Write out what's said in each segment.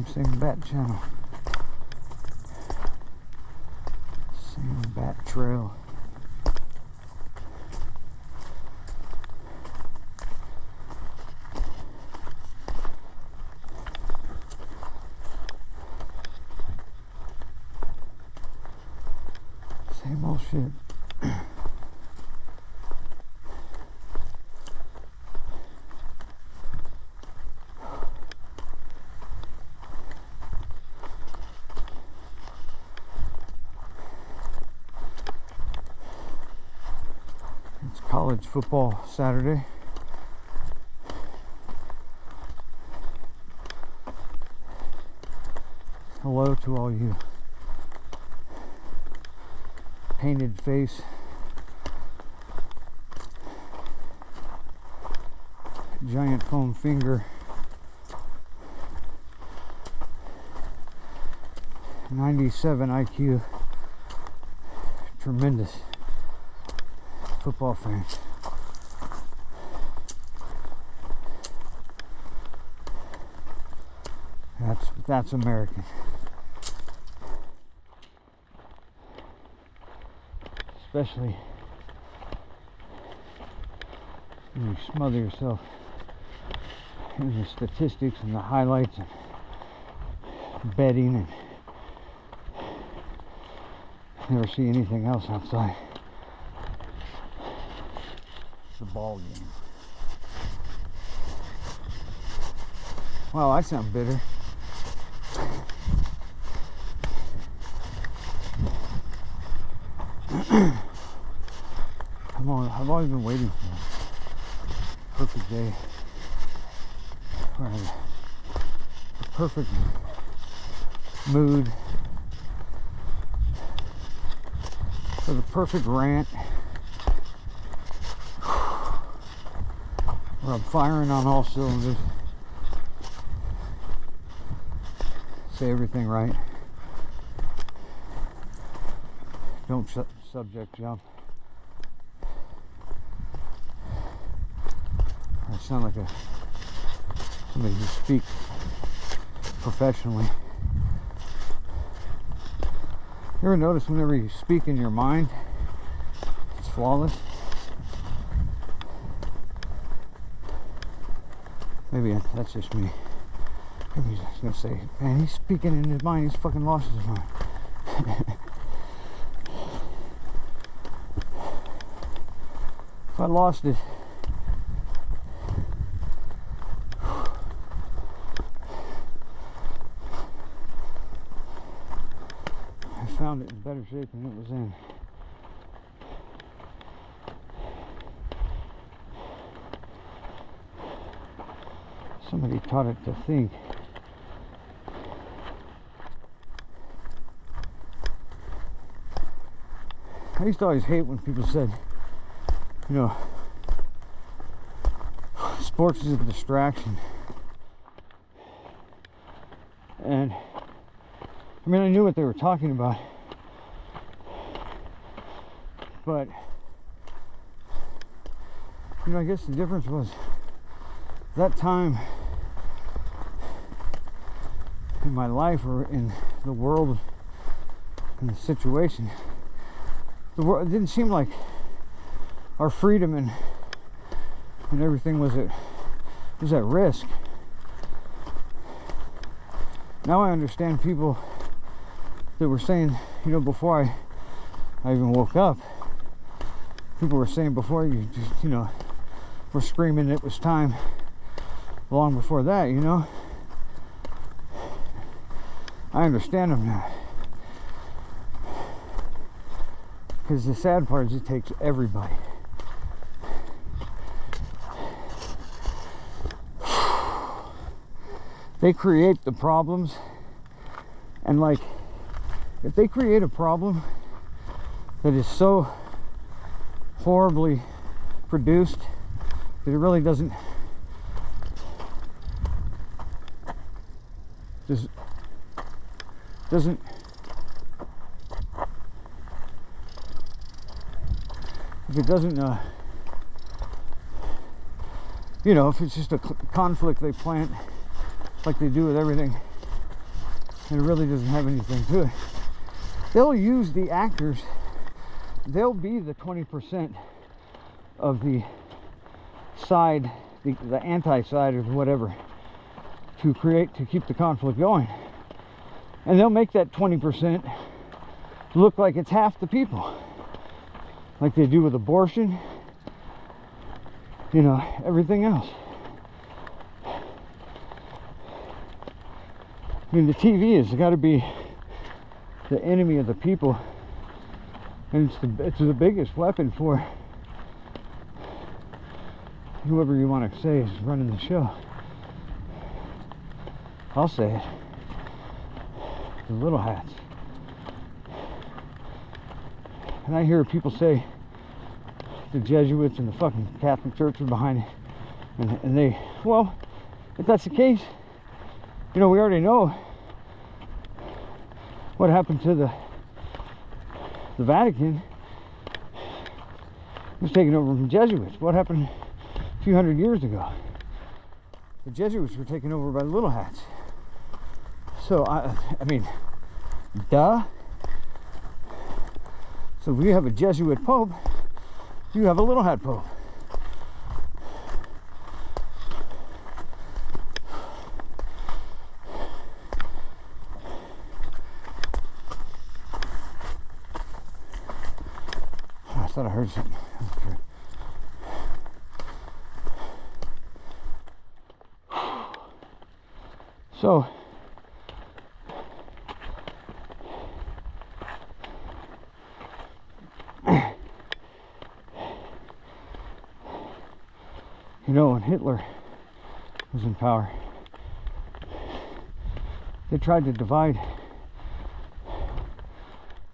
time, same bat channel. Same bat trail. Same old shit. It's college football Saturday. Hello to all you painted face, giant foam finger, 97 IQ, tremendous football fans. That's American. Especially when you smother yourself in the statistics and the highlights and betting and never see anything else outside the ball game. Wow, I sound bitter. Come on, I've always been waiting for a perfect day where I have the perfect mood for the perfect rant where I'm firing on all cylinders, say everything right, don't subject jump. I sound like somebody who speaks professionally. You ever notice whenever you speak in your mind, it's flawless? Maybe that's just me. Maybe he's gonna say, man, he's speaking in his mind, he's fucking lost his mind. If I lost it, I found it in better shape than it was in. Somebody taught it to think. I used to always hate when people said, you know, sports is a distraction. And I mean, I knew what they were talking about, but you know, I guess the difference was that time in my life or in the world, in the situation, the world, it didn't seem like our freedom and everything was at risk. Now I understand people that were saying, you know, before I even woke up, people were saying before you just, you know, were screaming it was time long before that, you know. I understand them now. Because the sad part is it takes everybody. They create the problems, and like, if they create a problem that is so horribly produced that it really doesn't if it doesn't you know, if it's just a conflict they plant like they do with everything and it really doesn't have anything to it. They'll use the actors, they'll be the 20% of the side, the anti-side or whatever, to keep the conflict going. And they'll make that 20% look like it's half the people, like they do with abortion, you know, everything else. I mean, the TV has got to be the enemy of the people, and it's the biggest weapon for whoever you want to say is running the show. I'll say it. The little hats. And I hear people say the Jesuits and the fucking Catholic Church are behind it, and they, well, if that's the case, you know, we already know what happened to the Vatican. It was taken over from Jesuits. What happened a few hundred years ago? The Jesuits were taken over by the little hats. So I mean, duh. So we have a Jesuit Pope, you have a little hat Pope. I thought I heard something. So you know, when Hitler was in power, they tried to divide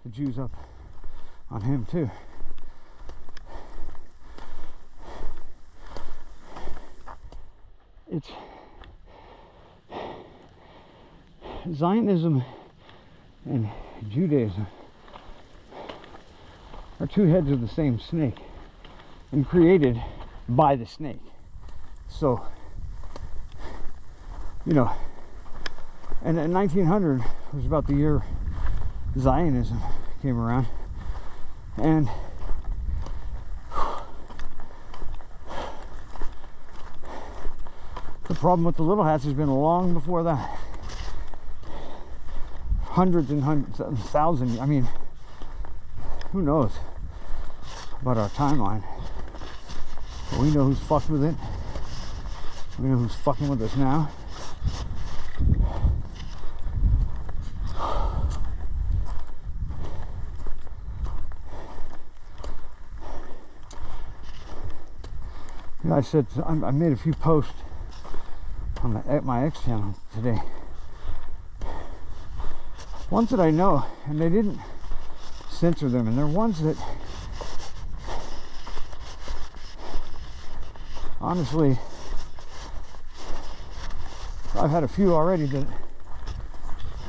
the Jews up on him too. It's Zionism and Judaism are two heads of the same snake, and created by the snake. So, you know, and in 1900 was about the year Zionism came around, and the problem with the little hats has been long before that. Hundreds and hundreds, thousands, I mean, who knows about our timeline? But we know who's fucked with it. We know who's fucking with us now. You know, I said, I made a few posts on my X channel today. Ones that I know, and they didn't censor them, and they're ones that honestly, I've had a few already that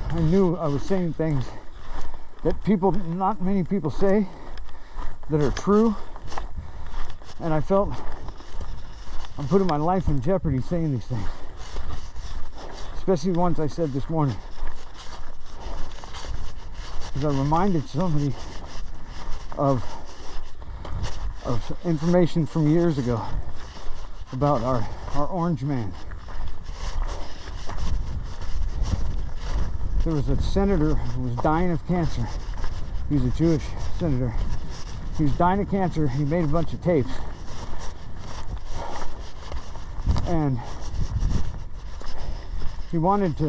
I knew I was saying things that not many people say, that are true, and I felt I'm putting my life in jeopardy saying these things, especially the ones I said this morning, because I reminded somebody of information from years ago about our orange man. There was a senator who was dying of cancer. He was a Jewish senator. He was dying of cancer. He made a bunch of tapes, and he wanted to,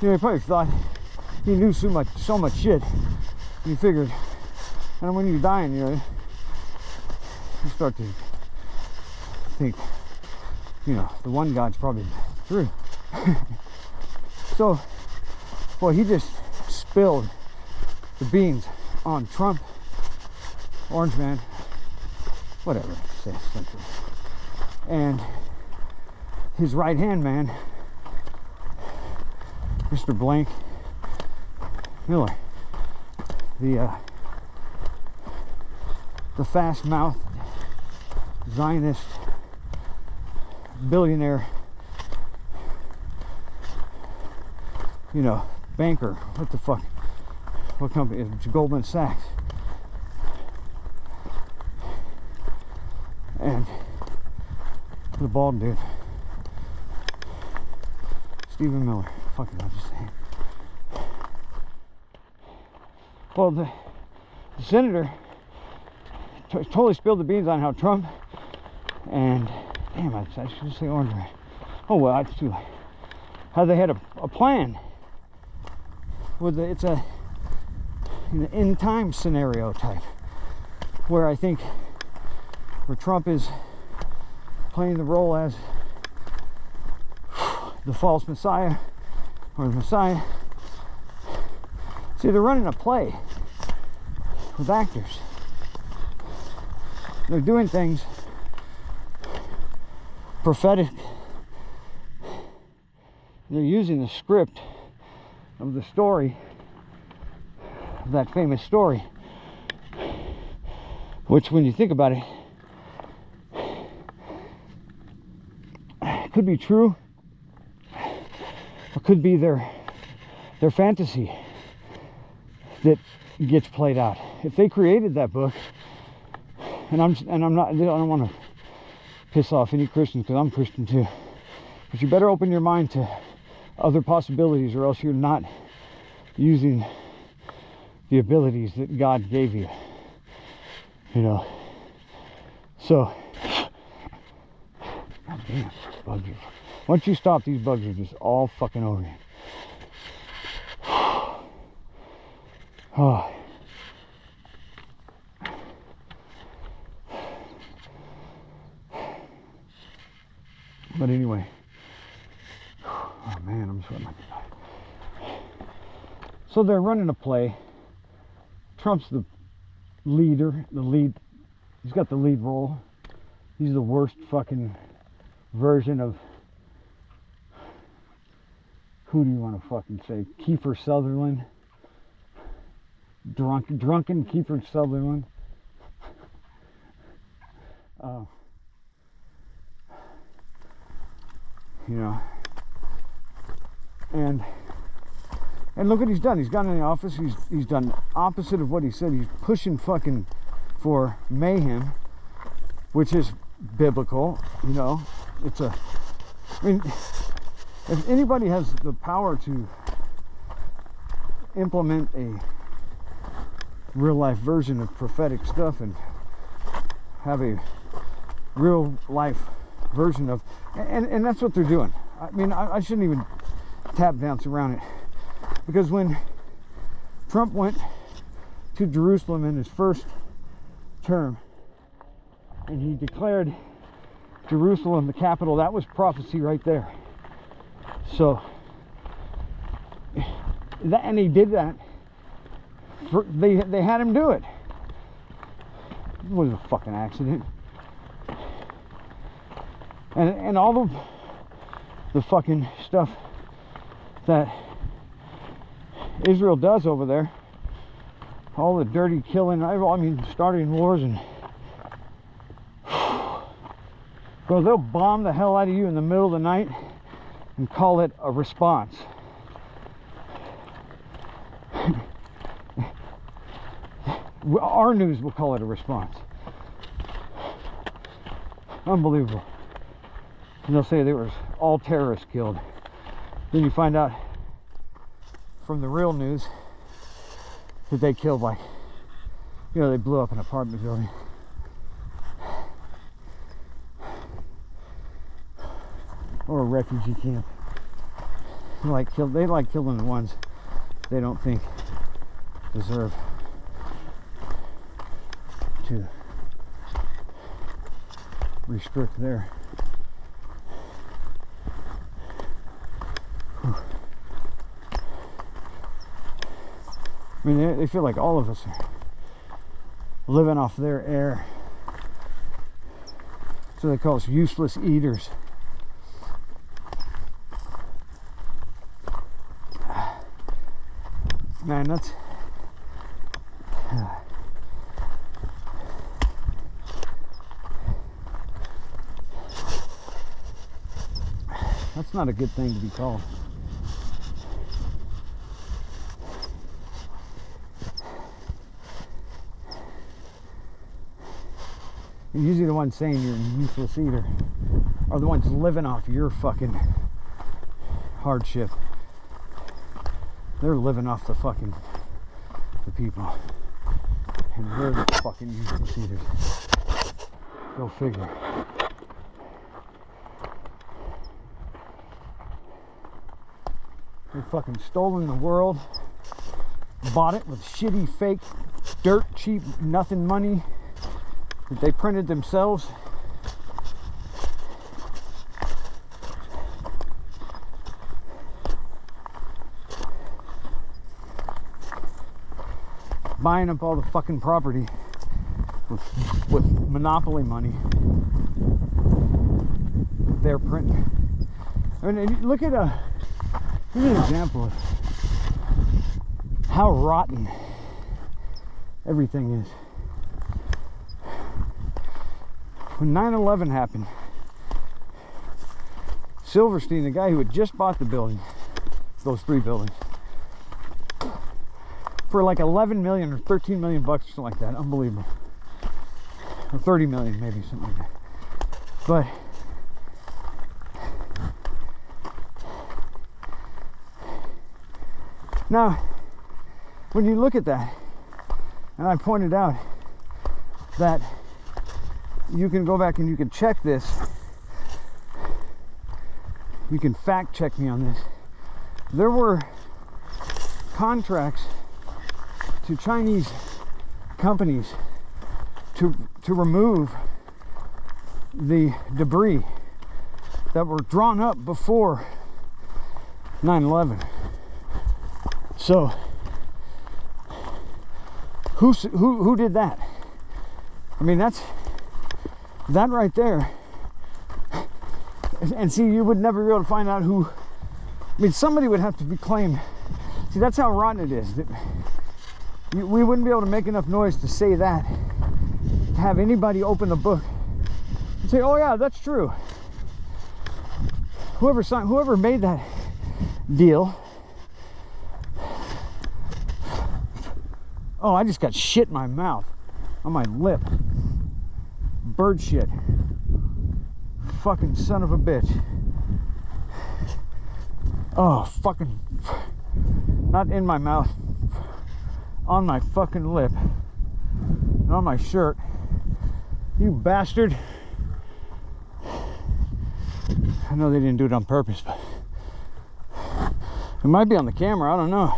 you know, he probably thought he knew so much shit. And he figured, and when you're dying, you know, you start to think, you know, the one God's probably true. So, well, he just spilled the beans on Trump, Orange Man, whatever, say something, and his right-hand man, Mr. Blank Miller, the fast-mouthed Zionist billionaire, you know, banker. What the fuck? What company? It's Goldman Sachs. And the bald dude, Stephen Miller. Fucking, I'm just saying. Well, the senator totally spilled the beans on how Trump and damn, I should say orange man. Oh well, it's too late. How they had a plan with it's an end time scenario type, where I think where Trump is playing the role as the false messiah or the messiah. See, they're running a play with actors. They're doing things prophetic. They're using the script of the story, of that famous story, which, when you think about it, could be true, or could be their fantasy that gets played out. If they created that book, and I'm not, I don't want to piss off any Christians, because I'm Christian too, but you better open your mind to other possibilities, or else you're not using the abilities that God gave you, you know. So, god damn, bugs are, once you stop, these bugs are just all fucking over you. Oh. But anyway, oh man, I'm sweating like a guy. So they're running a play. Trump's the leader, he's got the lead role. He's the worst fucking version of, who do you want to fucking say? Kiefer Sutherland. Drunken Kiefer Sutherland. You know, and look what he's done. He's gotten in the office. He's done opposite of what he said. He's pushing fucking for mayhem, which is biblical. You know, I mean, if anybody has the power to implement a real life version of prophetic stuff and have a real life version of, and that's what they're doing. I mean, I shouldn't even tap dance around it, because when Trump went to Jerusalem in his first term and he declared Jerusalem the capital, that was prophecy right there. So that, and he did that they had him do it. It wasn't a fucking accident. And all of the fucking stuff that Israel does over there, all the dirty killing, I mean, starting wars, and well, they'll bomb the hell out of you in the middle of the night and call it a response. Our news will call it a response. Unbelievable. And they'll say there was all terrorists killed. Then you find out from the real news that they killed, like, you know, they blew up an apartment building. Or a refugee camp. They like killing the ones they don't think deserve to restrict their I mean, they feel like all of us are living off their air. So they call us useless eaters. Man, that's not a good thing to be called. And usually the ones saying you're a useless eater are the ones living off your fucking hardship. They're living off the people. And we're the fucking useless eaters. Go figure. They fucking stolen the world, bought it with shitty, fake, dirt cheap, nothing money that they printed themselves. Buying up all the fucking property with monopoly money that they're printing. I mean, look at here's an example of how rotten everything is. When 9/11 happened, Silverstein, the guy who had just bought the building, those 3 buildings, for like 11 million or 13 million bucks or something like that, unbelievable. Or 30 million maybe, something like that. But now, when you look at that, and I pointed out that you can go back and you can check this, you can fact check me on this. There were contracts to Chinese companies to remove the debris that were drawn up before 9/11. So who did that? I mean, that right there. And see, you would never be able to find out who. I mean, somebody would have to be claimed. See, that's how rotten it is. That we wouldn't be able to make enough noise to say that, to have anybody open the book and say, "Oh yeah, that's true." Whoever made that deal. Oh, I just got shit in my mouth, on my lip. Bird shit. Fucking son of a bitch. Oh, fucking. Not in my mouth. On my fucking lip. And on my shirt. You bastard. I know they didn't do it on purpose, but it might be on the camera, I don't know.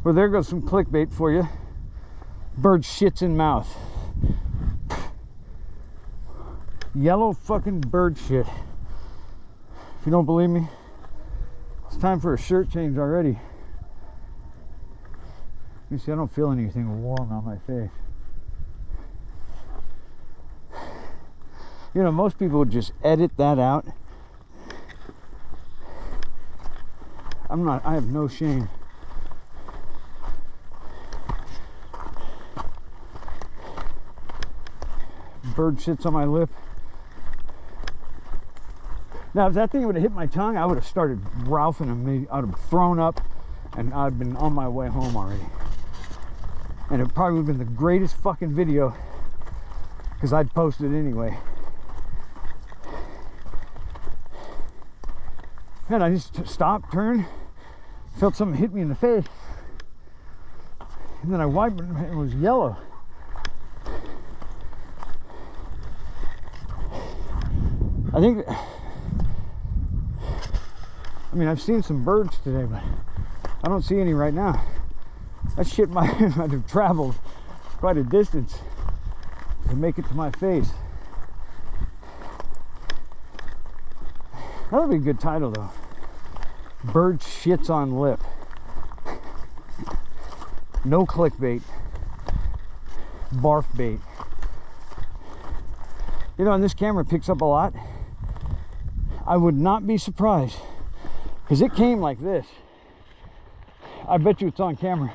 Well, there goes some clickbait for you. Bird shits in mouth. Yellow fucking bird shit. If you don't believe me, it's time for a shirt change already. You see, I don't feel anything warm on my face. You know, most people would just edit that out. I have no shame. Bird shits on my lip. Now, if that thing would have hit my tongue, I would have started ralphing and I would have thrown up and I'd been on my way home already. And it probably would have been the greatest fucking video because I'd post it anyway. And I just stopped, turned, felt something hit me in the face. And then I wiped it and it was yellow. I think, I mean, I've seen some birds today, but I don't see any right now. That shit might have traveled quite a distance to make it to my face. That would be a good title, though. Bird shits on lip. No clickbait. Barf bait. You know, and this camera picks up a lot. I would not be surprised, because it came like this. I bet you it's on camera,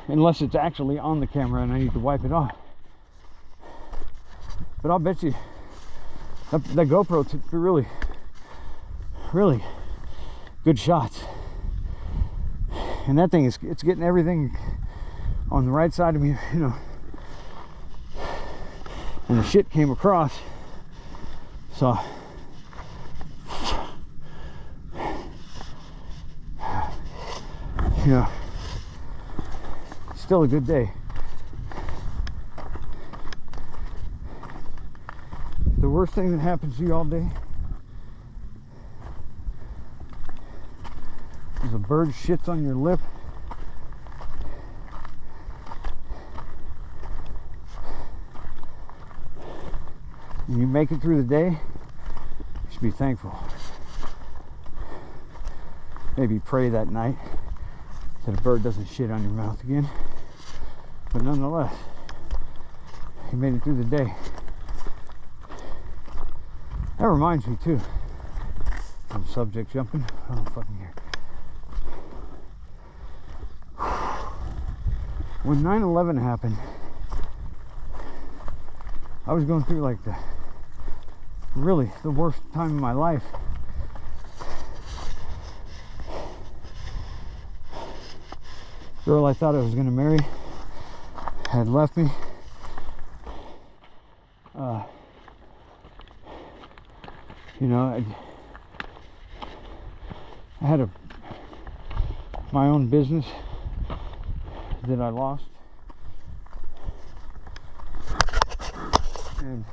unless it's actually on the camera and I need to wipe it off. But I'll bet you that GoPro took really good shots. And that thing it's getting everything on the right side of me, you know. and the shit came across. So you know, still a good day. The worst thing that happens to you all day is a bird shits on your lip. And you make it through the day, you should be thankful. Maybe pray that night that a bird doesn't shit on your mouth again. But nonetheless, you made it through the day. That reminds me too. I'm subject jumping. I don't fucking care. When 9/11 happened, I was going through like the worst time of my life. Girl I thought I was gonna marry had left me. You know, I had my own business that I lost, and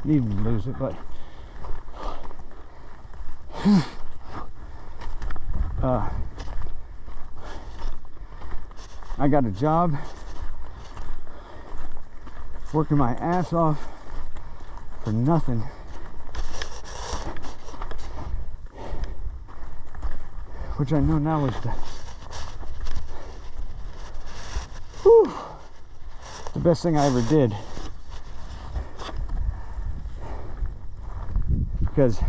didn't lose it, but I got a job working my ass off for nothing. Which I know now is the best thing I ever did. Because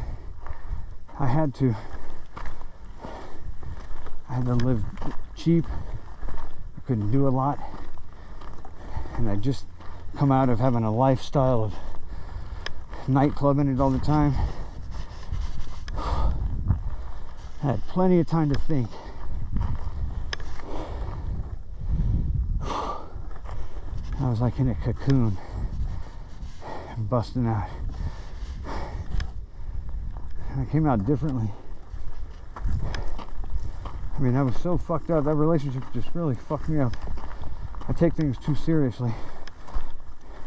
I had to live cheap. I couldn't do a lot. And I just come out of having a lifestyle of nightclubbing it all the time. I had plenty of time to think. I was like in a cocoon, busting out. I came out differently. I mean, I was so fucked up. That relationship just really fucked me up. I take things too seriously.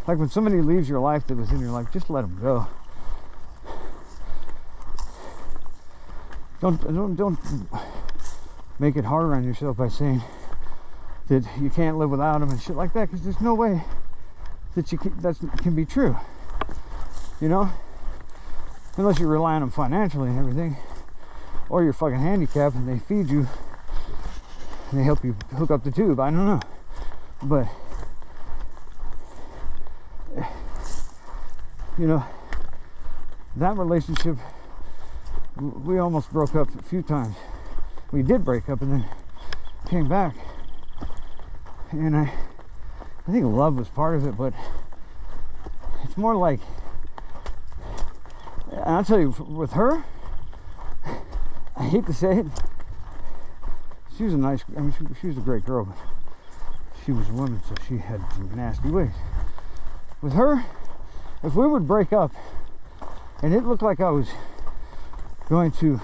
Like when somebody leaves your life that was in your life, just let them go. Don't make it harder on yourself by saying that you can't live without them and shit like that, because there's no way that that can be true. You know, unless you rely on them financially and everything, or you're fucking handicapped and they feed you and they help you hook up the tube. I don't know, but you know, that relationship, we almost broke up a few times. We did break up and then came back, and I think love was part of it, but it's more like, and I'll tell you, with her, I hate to say it, she was she was a great girl, but she was a woman, so she had some nasty ways. With her, if we would break up and it looked like I was going to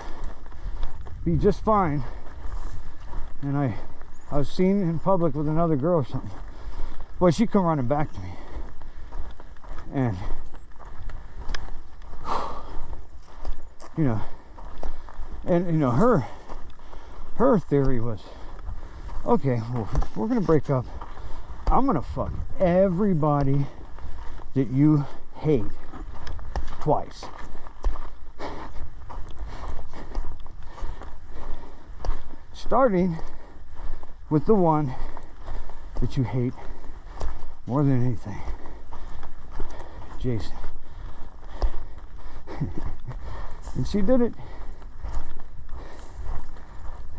be just fine, and I was seen in public with another girl or something, boy, she'd come running back to me. And you know, her theory was, okay, well, if we're gonna break up, I'm gonna fuck everybody that you hate twice. Starting with the one that you hate more than anything, Jason. And she did it.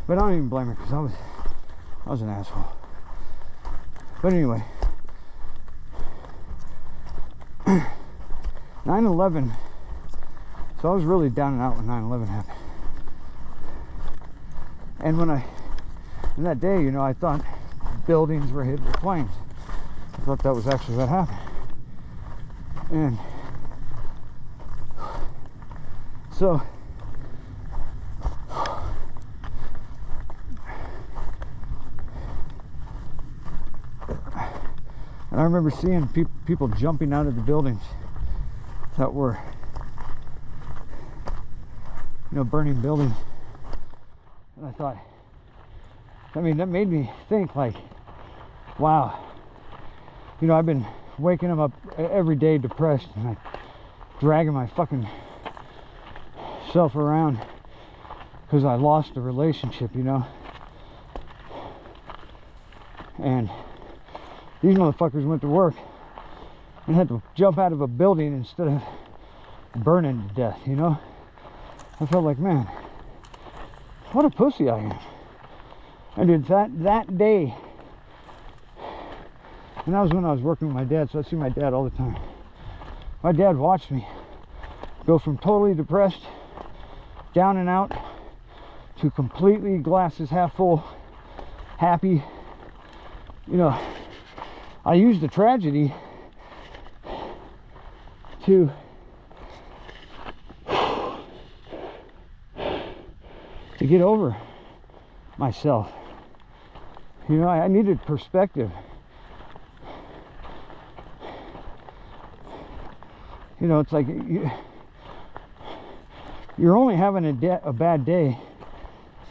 But I don't even blame her, because I was an asshole. But anyway, 9/11. So I was really down and out when 9/11 happened. And in that day, you know, I thought buildings were hit with planes. thought that was actually what happened. And so and I remember seeing people jumping out of the buildings that were, you know, burning buildings. And I thought, I mean, that made me think, like, wow, you know, I've been waking them up every day depressed, and like dragging my fucking self around because I lost a relationship, you know. And these motherfuckers went to work and had to jump out of a building instead of burning to death, you know. I felt like, man, what a pussy I am. I did that day. And that was when I was working with my dad, so I see my dad all the time. My dad watched me go from totally depressed, down and out, to completely glasses half full, happy. You know, I used the tragedy to get over myself. You know, I needed perspective. You know, it's like you're only having a bad day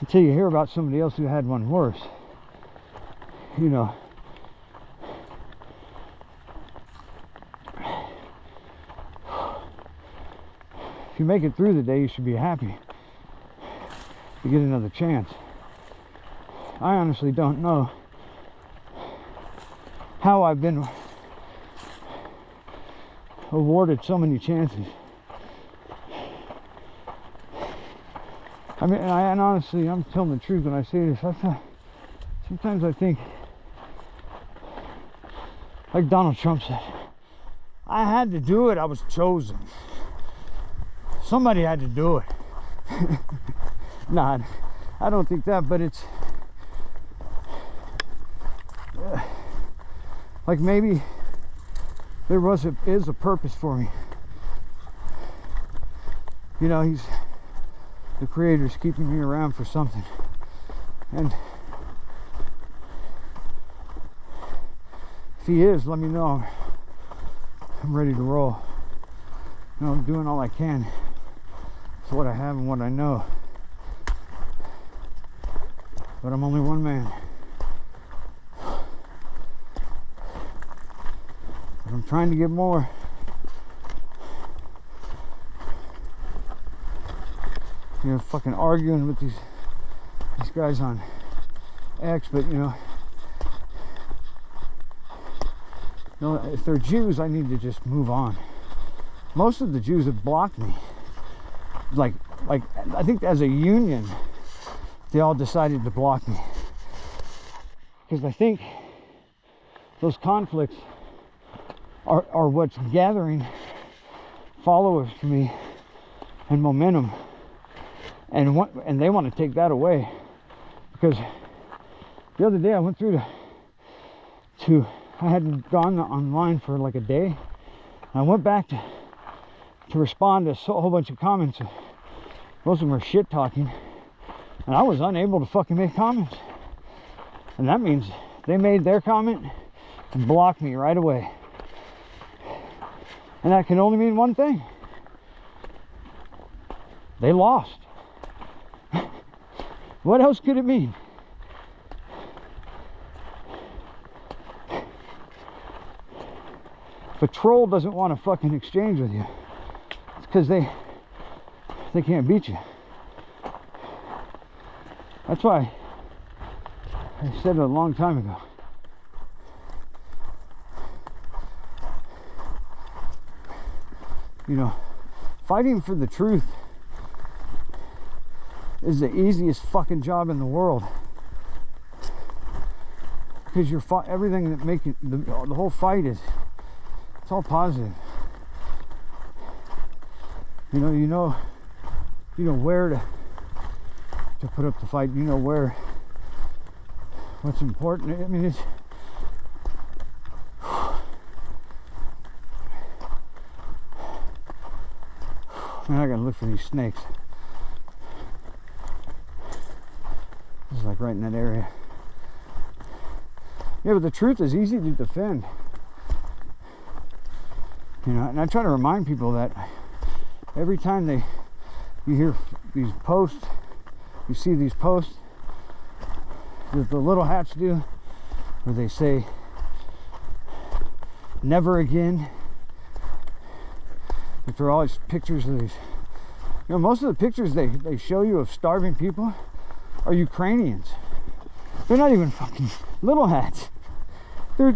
until you hear about somebody else who had one worse. You know, if you make it through the day, you should be happy. You get another chance. I honestly don't know how I've been awarded so many chances. I mean, and honestly, I'm telling the truth when I say this. Sometimes I think, like Donald Trump said, I had to do it. I was chosen. Somebody had to do it. Nah, I don't think that, but it's like maybe there is a purpose for me. You know, the creator's keeping me around for something. And if he is, let me know. I'm ready to roll. You know, I'm doing all I can with what I have and what I know. But I'm only one man. But I'm trying to get more. You know, fucking arguing with these guys on X, but you know, if they're Jews, I need to just move on. Most of the Jews have blocked me. Like I think as a union, they all decided to block me. Because I think those conflicts are what's gathering followers to me and momentum. And they want to take that away. Because the other day I went through I hadn't gone online for like a day. I went back to respond to a whole bunch of comments. Most of them were shit talking. And I was unable to fucking make comments. And that means they made their comment and blocked me right away. And that can only mean one thing. They lost. What else could it mean? If a troll doesn't want to fucking exchange with you, it's because they can't beat you. That's why I said it a long time ago. You know, fighting for the truth is the easiest fucking job in the world. Because everything that makes it, the whole fight is, it's all positive. You know where to put up the fight. You know what's important. I mean, I gotta look for these snakes. It's like right in that area. Yeah, but the truth is easy to defend. You know, and I try to remind people that every time you hear these posts, you see these posts that the little hats do, where they say, never again. If there are all these pictures of these, you know, most of the pictures they show you of starving people are Ukrainians. They're not even fucking little hats. They're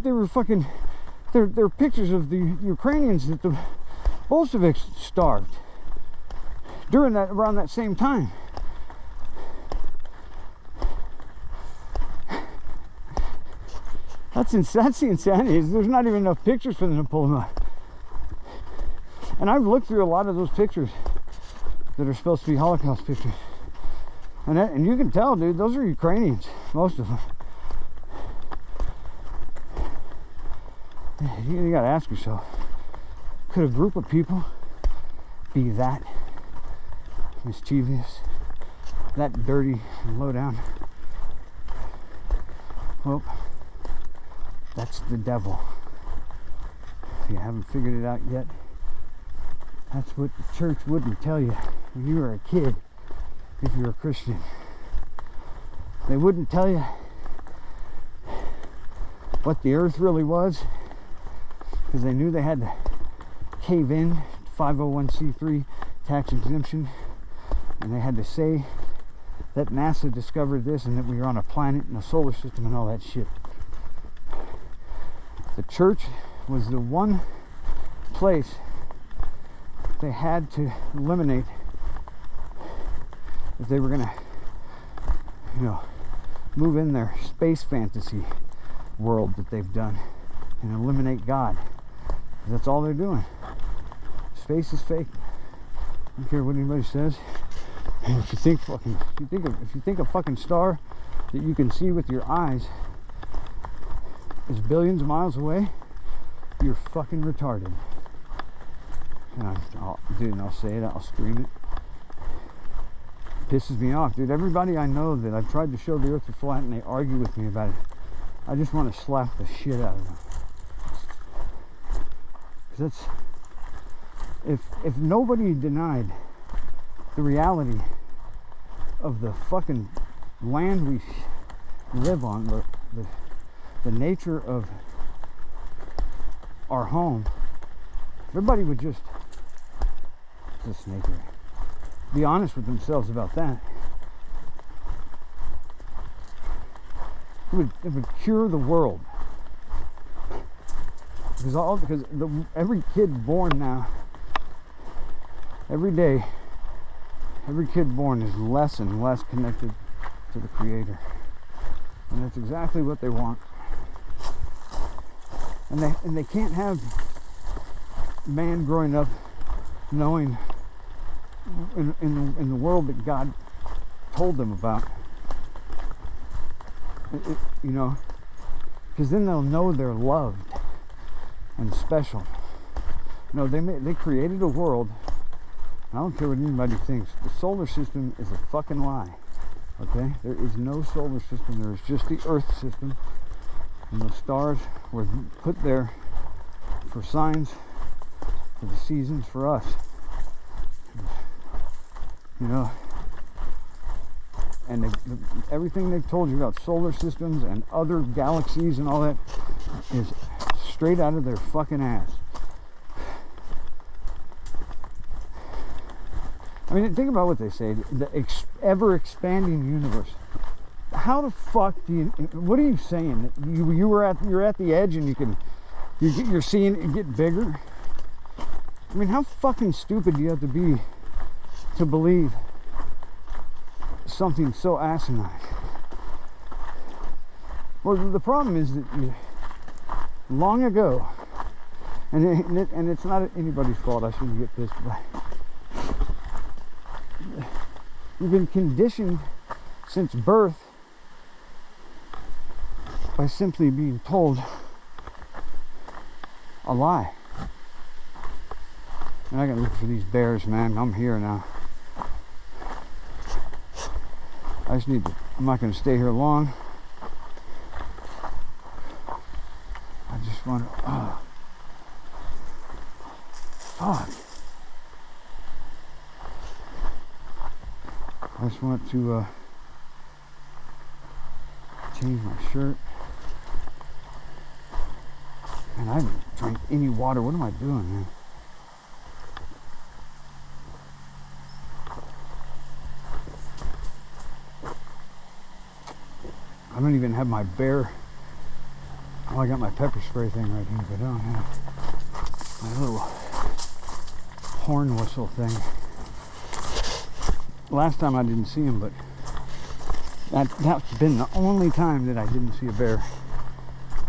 pictures of the Ukrainians that the Bolsheviks starved around that same time. That's the insanity. There's not even enough pictures for them to pull them up. And I've looked through a lot of those pictures that are supposed to be Holocaust pictures. And you can tell, dude, those are Ukrainians, most of them. You gotta ask yourself, could a group of people be that mischievous, that dirty and low down? Well, that's the devil. If you haven't figured it out yet, that's what the church wouldn't tell you when you were a kid. If you're a Christian, they wouldn't tell you what the earth really was, because they knew they had to cave in 501c3 tax exemption, and they had to say that NASA discovered this and that we were on a planet and a solar system and all that shit. The church was the one place they had to eliminate if they were going to, you know, move in their space fantasy world that they've done and eliminate God. That's all they're doing. Space is fake. I don't care what anybody says. And if you think a fucking star that you can see with your eyes is billions of miles away, you're fucking retarded. And I'll say it, I'll scream it. Pisses me off, dude. Everybody I know that I've tried to show the earth is flat and they argue with me about it, I just want to slap the shit out of them. Because if nobody denied the reality of the fucking land we live on, the nature of our home, everybody would just the snake here. Be honest with themselves about that. It would cure the world. Because every kid born now, every day, every kid born is less and less connected to the Creator. And that's exactly what they want. And they can't have man growing up knowing in the world that God told them about. You know, because then they'll know they're loved and special. No, they created a world. I don't care what anybody thinks. The solar system is a fucking lie. Okay? There is no solar system. There is just the Earth system. And those stars were put there for signs, for the seasons, for us. You know, and everything they've told you about solar systems and other galaxies and all that is straight out of their fucking ass. I mean, think about what they say, the ever-expanding universe. How the fuck do you, what are you saying? You're at the edge and you're seeing it get bigger? I mean, how fucking stupid do you have to be to believe something so asinine? Well, the problem is that long ago, and it's not anybody's fault, I shouldn't get pissed, but you've been conditioned since birth by simply being told a lie. And I gotta look for these bears, man. I'm here now. I just need to, I'm not gonna stay here long. I just want to, fuck. I just want to change my shirt. And I haven't drank any water. What am I doing, man? I don't even have my bear. Oh, I got my pepper spray thing right here, but I don't have my little horn whistle thing. Last time I didn't see him, but that's been the only time that I didn't see a bear.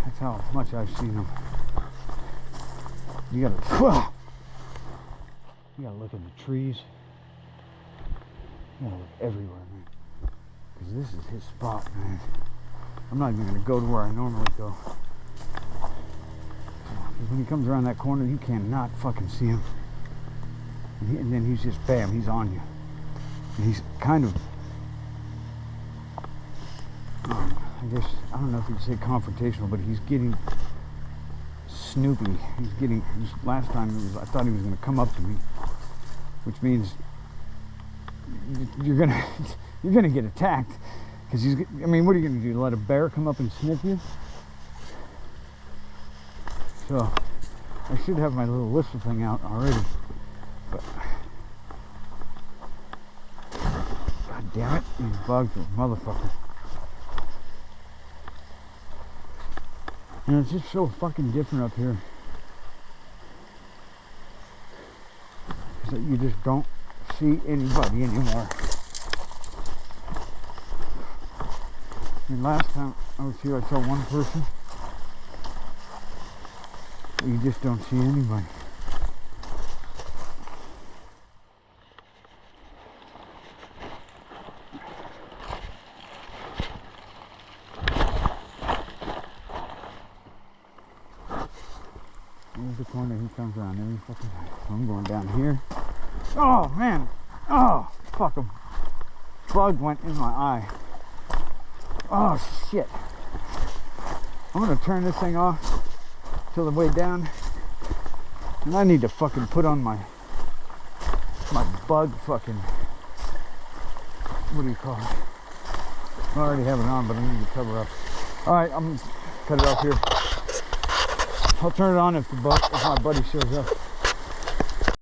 That's how much I've seen them. You gotta look in the trees. You gotta look everywhere, man. Because this is his spot, man. I'm not even gonna go to where I normally go. Because when he comes around that corner, you cannot fucking see him. And then he's just, bam, he's on you. And he's kind of, I guess, I don't know if you'd say confrontational, but he's getting snoopy. Last time I thought he was gonna come up to me, which means you're gonna get attacked. Because I mean, what are you gonna do? Let a bear come up and sniff you? So, I should have my little whistle thing out already. But, god damn it, these bugs are motherfuckers. And it's just so fucking different up here. Is that you just don't see anybody anymore. I mean, last time I was here, I saw one person. You just don't see anybody. Here's the corner he comes around every fucking time. I'm going down here. Oh, man. Oh, fuck him. Bug went in my eye. Oh, shit. I'm going to turn this thing off till the way down. And I need to fucking put on my bug fucking, what do you call it? I already have it on, but I need to cover up. Alright, I'm going to cut it off here. I'll turn it on if my buddy shows up.